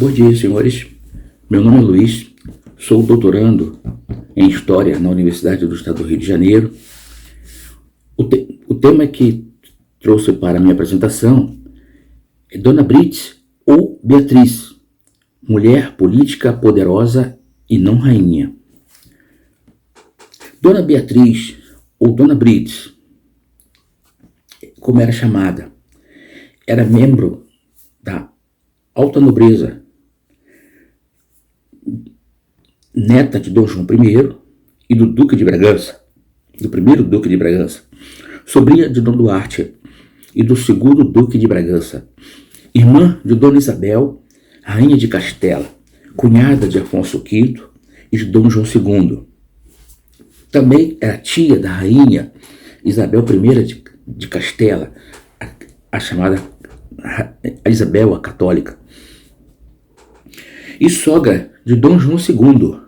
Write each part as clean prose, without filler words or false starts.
Bom dia, senhores. Meu nome é Luiz, sou doutorando em História na Universidade do Estado do Rio de Janeiro. O tema que trouxe para a minha apresentação é Dona Brits ou Beatriz, mulher política poderosa e não rainha. Dona Beatriz ou Dona Brits, como era chamada, era membro da alta nobreza, neta de Dom João I e do Duque de Bragança, do primeiro Duque de Bragança, sobrinha de Dom Duarte e do segundo Duque de Bragança, irmã de Dona Isabel, rainha de Castela, cunhada de Afonso V e de Dom João II. Também era tia da rainha Isabel I de Castela, a chamada Isabel a Católica, e sogra de Dom João II,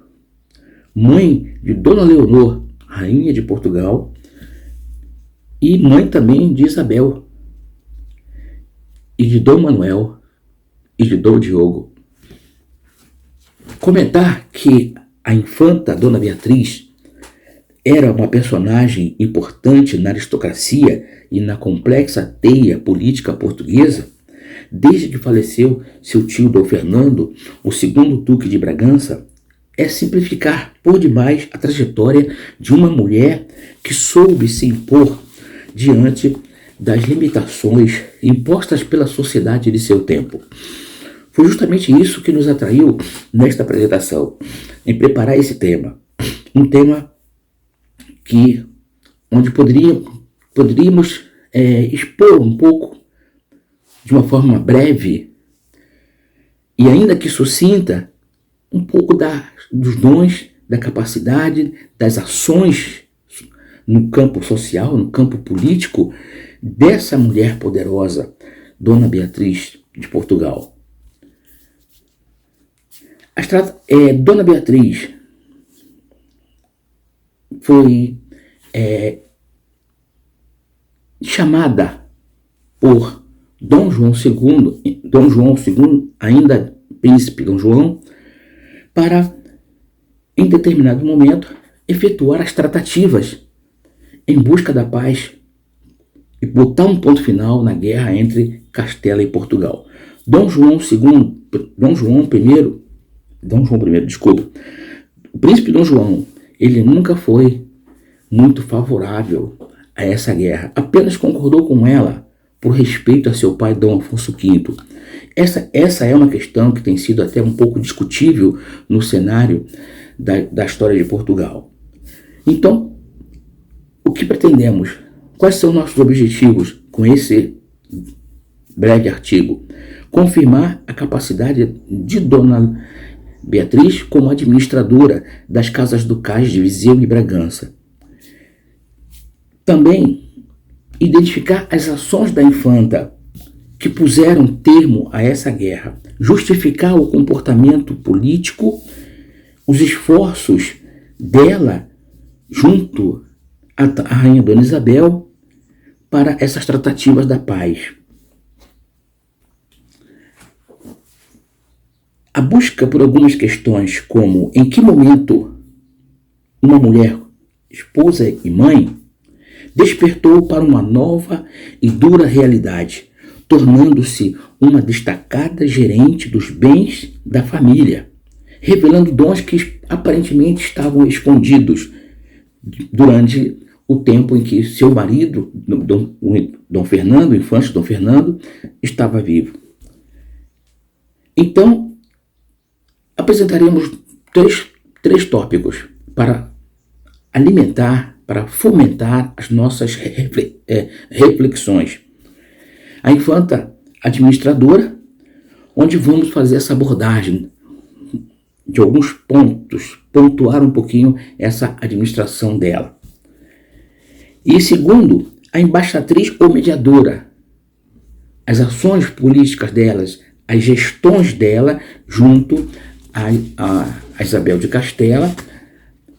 mãe de Dona Leonor, rainha de Portugal, e mãe também de Isabel, e de Dom Manuel e de Dom Diogo. Comentar que a infanta Dona Beatriz era uma personagem importante na aristocracia e na complexa teia política portuguesa, desde que faleceu seu tio Dom Fernando, o segundo Duque de Bragança, é simplificar por demais a trajetória de uma mulher que soube se impor diante das limitações impostas pela sociedade de seu tempo. Foi justamente isso que nos atraiu nesta apresentação, em preparar esse tema. Um tema onde poderíamos expor um pouco, de uma forma breve e ainda que sucinta, um pouco dos dons, da capacidade, das ações no campo social, no campo político, dessa mulher poderosa, Dona Beatriz de Portugal. Dona Beatriz foi chamada por Dom João II, ainda príncipe Dom João, para, em determinado momento, efetuar as tratativas em busca da paz e botar um ponto final na guerra entre Castela e Portugal. O príncipe Dom João, ele nunca foi muito favorável a essa guerra, apenas concordou com ela por respeito a seu pai Dom Afonso V. Essa é uma questão que tem sido até um pouco discutível no cenário da história de Portugal. Então, o que pretendemos? Quais são nossos objetivos com esse breve artigo? Confirmar a capacidade de Dona Beatriz como administradora das casas ducais de Viseu e Bragança. Também identificar as ações da infanta que puseram termo a essa guerra, justificar o comportamento político, os esforços dela junto à rainha Dona Isabel para essas tratativas da paz. A busca por algumas questões como em que momento uma mulher, esposa e mãe, despertou para uma nova e dura realidade, tornando-se uma destacada gerente dos bens da família, revelando dons que aparentemente estavam escondidos durante o tempo em que seu marido, Dom Fernando, o infante Dom Fernando, estava vivo. Então, apresentaremos três tópicos para alimentar, para fomentar as nossas reflexões. A infanta administradora, onde vamos fazer essa abordagem de alguns pontos, pontuar um pouquinho essa administração dela. E segundo, a embaixatriz ou mediadora, as ações políticas delas, as gestões dela junto a Isabel de Castela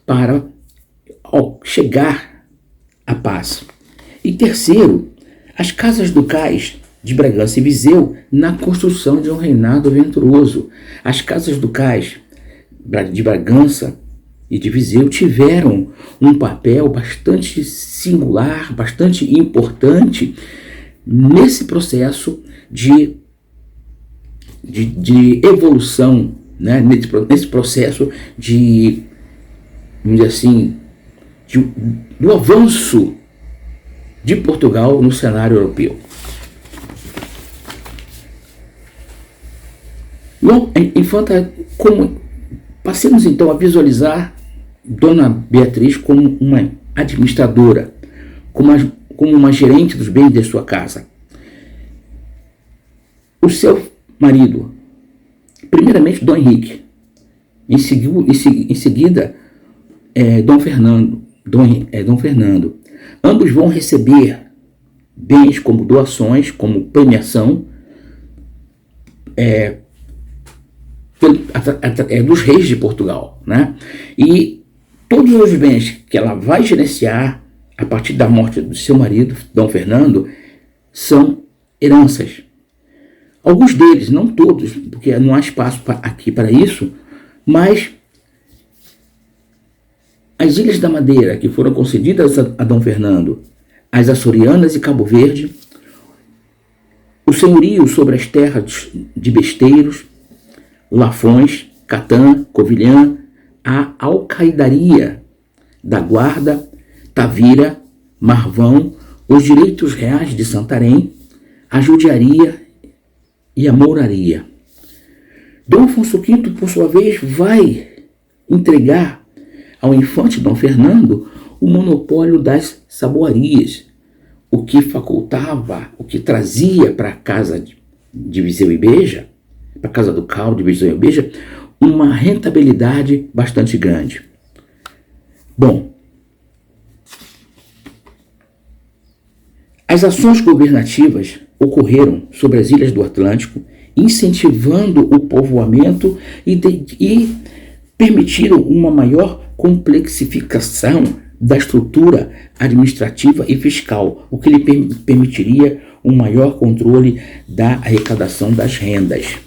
para chegar à paz. E terceiro, as casas ducais de Bragança e Viseu na construção de um reinado venturoso. As casas ducais de Bragança e de Viseu tiveram um papel bastante singular, bastante importante nesse processo de evolução, né? Nesse processo de, vamos dizer assim, do avanço de Portugal no cenário europeu. Bom, infanta, passemos então a visualizar Dona Beatriz como uma administradora, como uma gerente dos bens de sua casa. O seu marido, primeiramente Dom Henrique, em seguida Dom Fernando. Ambos vão receber bens como doações, como premiação dos reis de Portugal, né? E todos os bens que ela vai gerenciar a partir da morte do seu marido, Dom Fernando, são heranças. Alguns deles, não todos, porque não há espaço aqui para isso, mas as Ilhas da Madeira, que foram concedidas a Dom Fernando, as Açorianas e Cabo Verde, o senhorio sobre as terras de Besteiros, Lafões, Catã, Covilhã, a alcaidaria da Guarda, Tavira, Marvão, os direitos reais de Santarém, a judiaria e a mouraria. Dom Afonso V, por sua vez, vai entregar ao infante Dom Fernando o monopólio das saboarias, o que facultava, o que trazia para a casa de Viseu e Beja, para a casa do Cal de Viseu e Beja, uma rentabilidade bastante grande. Bom, as ações governativas ocorreram sobre as ilhas do Atlântico, incentivando o povoamento e permitiram uma maior complexificação da estrutura administrativa e fiscal, o que lhe permitiria um maior controle da arrecadação das rendas.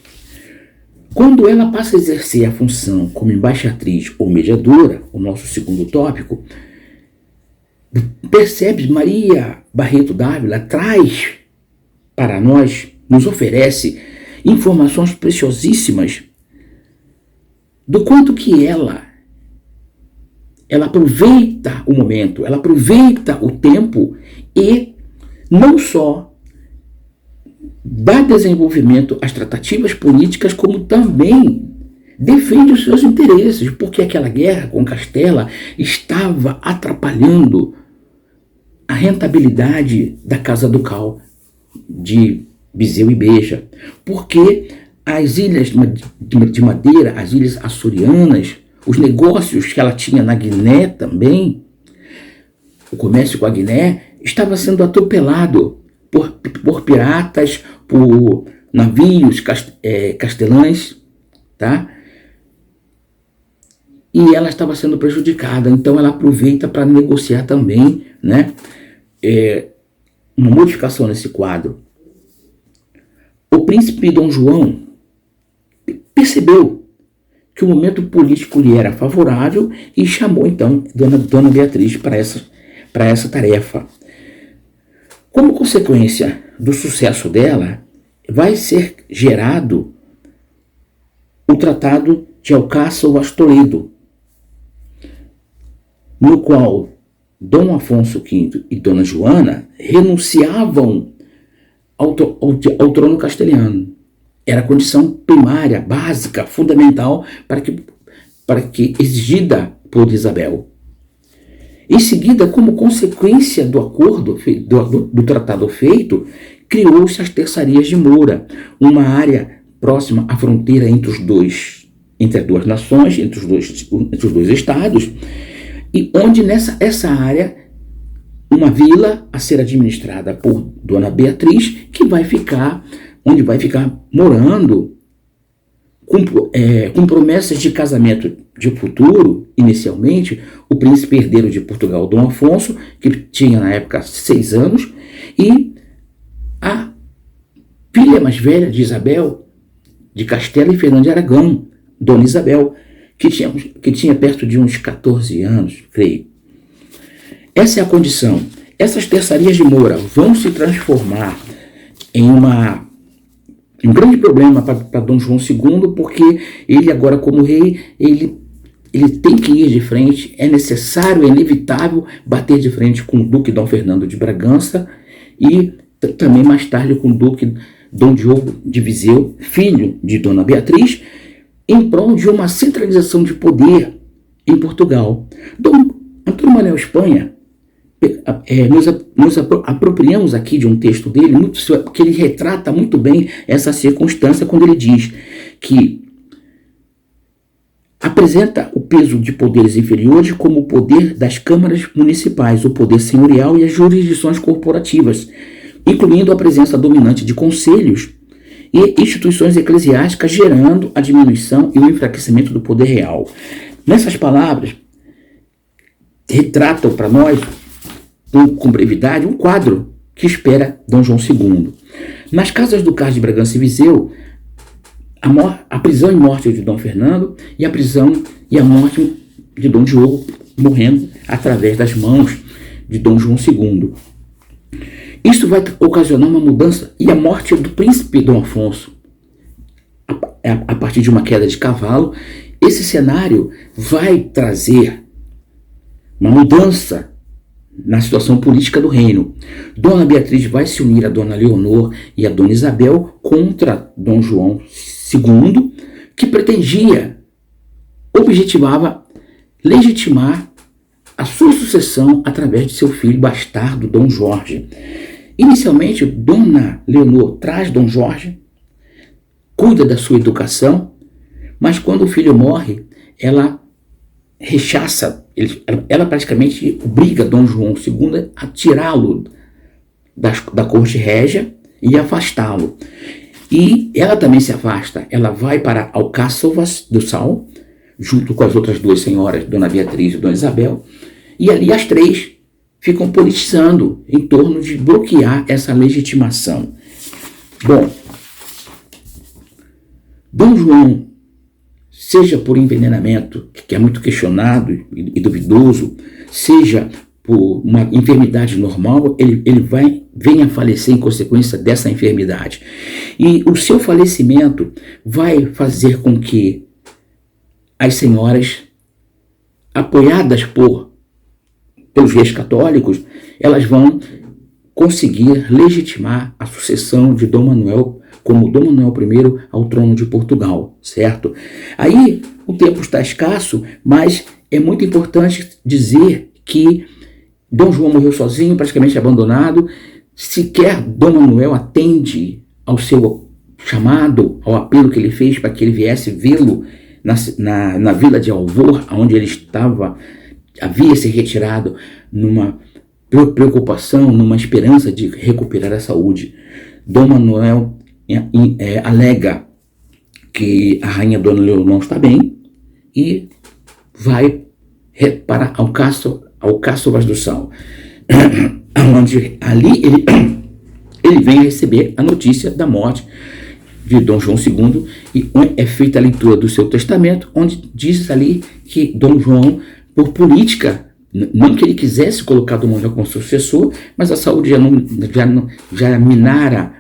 Quando ela passa a exercer a função como embaixatriz ou mediadora, o nosso segundo tópico, percebe Maria Barreto Dávila traz para nós, nos oferece informações preciosíssimas do quanto que ela aproveita o momento, ela aproveita o tempo e não só dá desenvolvimento às tratativas políticas, como também defende os seus interesses, porque aquela guerra com Castela estava atrapalhando a rentabilidade da Casa Ducal de Viseu e Beja, porque as ilhas de Madeira, as ilhas açorianas, os negócios que ela tinha na Guiné também, o comércio com a Guiné, estava sendo atropelado por piratas, por navios castelães, tá? E ela estava sendo prejudicada, então ela aproveita para negociar também, né, uma modificação nesse quadro. O príncipe Dom João percebeu que o momento político lhe era favorável e chamou então Dona Beatriz para essa tarefa. Como consequência do sucesso dela, vai ser gerado o Tratado de Alcácer Vaz Toledo, no qual Dom Afonso V e Dona Joana renunciavam ao trono castelhano. Era a condição primária, básica, fundamental para que exigida por Isabel. Em seguida, como consequência do acordo, do tratado feito, criou-se as terçarias de Moura, uma área próxima à fronteira entre as duas nações, entre os dois estados, e onde essa área, uma vila a ser administrada por Dona Beatriz, onde vai ficar morando, com promessas de casamento de futuro, inicialmente, o príncipe herdeiro de Portugal, Dom Afonso, que tinha na época 6 anos, e a filha mais velha de Isabel, de Castela e Fernando de Aragão, Dona Isabel, que tinha perto de uns 14 anos, creio. Essa é a condição. Essas terçarias de Moura vão se transformar em um grande problema para Dom João II, porque ele agora, como rei, ele tem que ir de frente, é necessário, é inevitável bater de frente com o Duque Dom Fernando de Bragança e também mais tarde com o Duque Dom Diogo de Viseu, filho de Dona Beatriz, em prol de uma centralização de poder em Portugal. Dom Antônio Manuel Espanha, nos apropriamos aqui de um texto dele, que ele retrata muito bem essa circunstância quando ele diz que apresenta o peso de poderes inferiores como o poder das câmaras municipais, o poder senhorial e as jurisdições corporativas, incluindo a presença dominante de conselhos e instituições eclesiásticas, gerando a diminuição e o enfraquecimento do poder real. Nessas palavras, retratam para nós, com brevidade, um quadro que espera Dom João II. Nas casas do Cais de Bragança e Viseu, a prisão e morte de Dom Fernando e a prisão e a morte de Dom Diogo, morrendo através das mãos de Dom João II. Isso vai ocasionar uma mudança e a morte do príncipe Dom Afonso, a partir de uma queda de cavalo. Esse cenário vai trazer uma mudança na situação política do reino. Dona Beatriz vai se unir a Dona Leonor e a Dona Isabel contra Dom João II, que objetivava legitimar a sua sucessão através de seu filho bastardo, Dom Jorge. Inicialmente, Dona Leonor traz Dom Jorge, cuida da sua educação, mas quando o filho morre, ela rechaça, ela praticamente obriga Dom João II a tirá-lo da corte régia e afastá-lo. E ela também se afasta, ela vai para Alcáçovas do Sal, junto com as outras duas senhoras, Dona Beatriz e Dona Isabel, e ali as três ficam politizando em torno de bloquear essa legitimação. Bom, Dom João, seja por envenenamento, que é muito questionado e duvidoso, seja por uma enfermidade normal, ele vem a falecer em consequência dessa enfermidade. E o seu falecimento vai fazer com que as senhoras, apoiadas pelos reis católicos, elas vão conseguir legitimar a sucessão de Dom Manuel, como Dom Manuel I ao trono de Portugal, certo? Aí o tempo está escasso, mas é muito importante dizer que Dom João morreu sozinho, praticamente abandonado. Sequer Dom Manuel atende ao seu chamado, ao apelo que ele fez para que ele viesse vê-lo na vila de Alvor, onde ele havia se retirado numa preocupação, numa esperança de recuperar a saúde. Dom Manuel alega que a rainha Dona Leonor está bem e vai para Alcáçovas do Sal, onde ali ele vem receber a notícia da morte de Dom João II e é feita a leitura do seu testamento, onde diz ali que Dom João, por política, não que ele quisesse colocar Dom Manuel como sucessor, mas a saúde já minara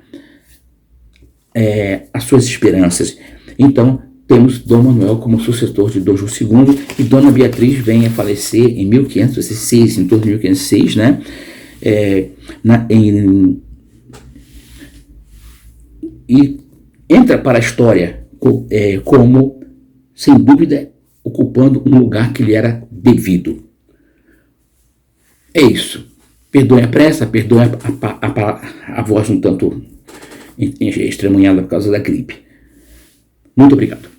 as suas esperanças. Então, temos Dom Manuel como sucessor de Dom João II e Dona Beatriz vem a falecer em 1506, em torno de 1506, né? E entra para a história como, sem dúvida, ocupando um lugar que lhe era devido. É isso. Perdoe a pressa, perdoe a voz um tanto estremunhada por causa da gripe. Muito obrigado.